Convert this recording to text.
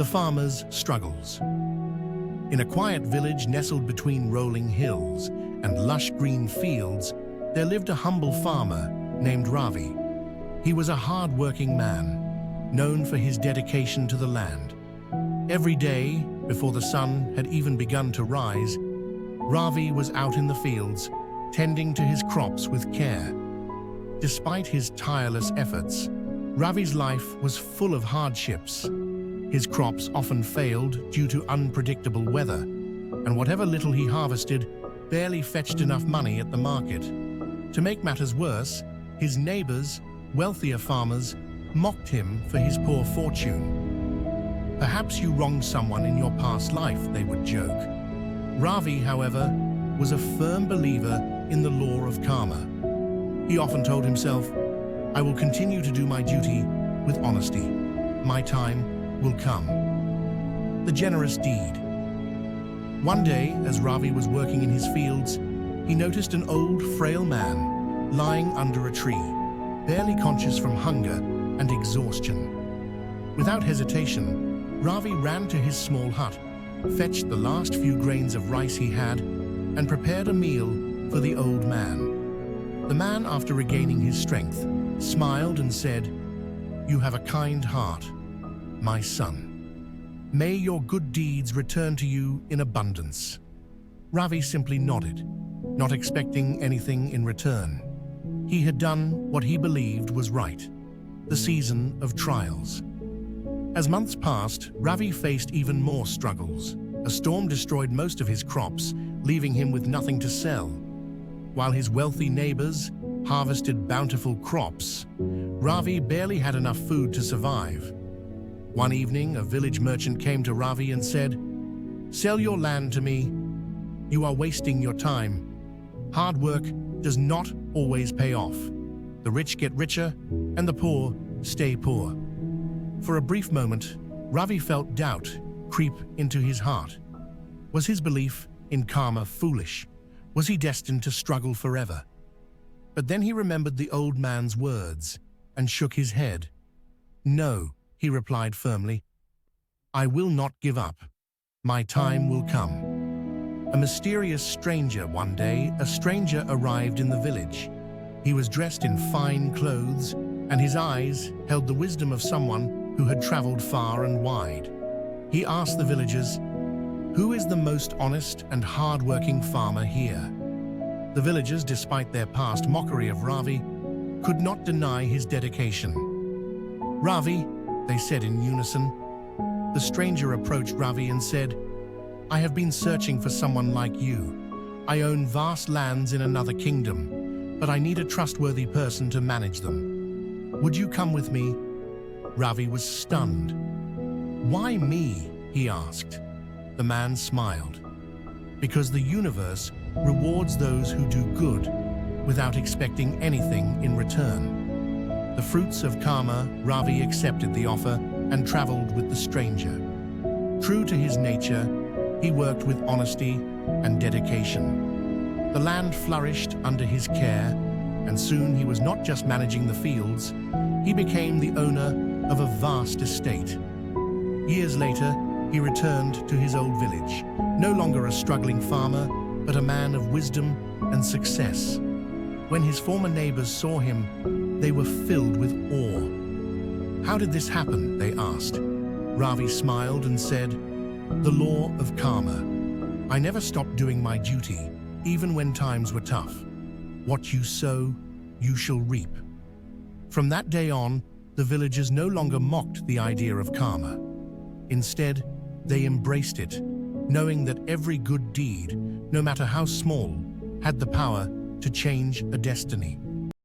The farmer's struggles. In a quiet village nestled between rolling hills and lush green fields, there lived a humble farmer named Ravi. He was a hard-working man, known for his dedication to the land. Every day, before the sun had even begun to rise, Ravi was out in the fields, tending to his crops with care. Despite his tireless efforts, Ravi's life was full of hardships. His crops often failed due to unpredictable weather, and whatever little he harvested barely fetched enough money at the market. To make matters worse, his neighbors, wealthier farmers, mocked him for his poor fortune. "Perhaps you wronged someone in your past life," they would joke. Ravi, however, was a firm believer in the law of karma. He often told himself, "I will continue to do my duty with honesty. My time will come." The generous deed. One day, as Ravi was working in his fields, he noticed an old, frail man lying under a tree, barely conscious from hunger and exhaustion. Without hesitation, Ravi ran to his small hut, fetched the last few grains of rice he had, and prepared a meal for the old man. The man, after regaining his strength, smiled and said, "You have a kind heart, my son. May your good deeds return to you in abundance." Ravi simply nodded, not expecting anything in return. He had done what he believed was right. The season of trials. As months passed, Ravi faced even more struggles. A storm destroyed most of his crops, leaving him with nothing to sell. While his wealthy neighbors harvested bountiful crops, Ravi barely had enough food to survive. One evening, a village merchant came to Ravi and said, "Sell your land to me. You are wasting your time. Hard work does not always pay off. The rich get richer, and the poor stay poor." For a brief moment, Ravi felt doubt creep into his heart. Was his belief in karma foolish? Was he destined to struggle forever? But then he remembered the old man's words and shook his head. "No," he replied firmly. "I will not give up. My time will come." A mysterious stranger one day, a stranger arrived in the village. He was dressed in fine clothes, and his eyes held the wisdom of someone who had traveled far and wide. He asked the villagers, "Who is the most honest and hard-working farmer here?" The villagers, despite their past mockery of Ravi, could not deny his dedication. "Ravi," they said in unison. The stranger approached Ravi and said, "I have been searching for someone like you. I own vast lands in another kingdom, but I need a trustworthy person to manage them. Would you come with me?" Ravi was stunned. "Why me?" he asked. The man smiled. "Because the universe rewards those who do good without expecting anything in return." The fruits of karma, Ravi accepted the offer and traveled with the stranger. True to his nature, he worked with honesty and dedication. The land flourished under his care, and soon he was not just managing the fields, he became the owner of a vast estate. Years later, he returned to his old village, no longer a struggling farmer, but a man of wisdom and success. When his former neighbors saw him, they were filled with awe. "How did this happen?" they asked. Ravi smiled and said, "The law of karma. I never stopped doing my duty, even when times were tough. What you sow, you shall reap." From that day on, the villagers no longer mocked the idea of karma. Instead, they embraced it, knowing that every good deed, no matter how small, had the power to change a destiny.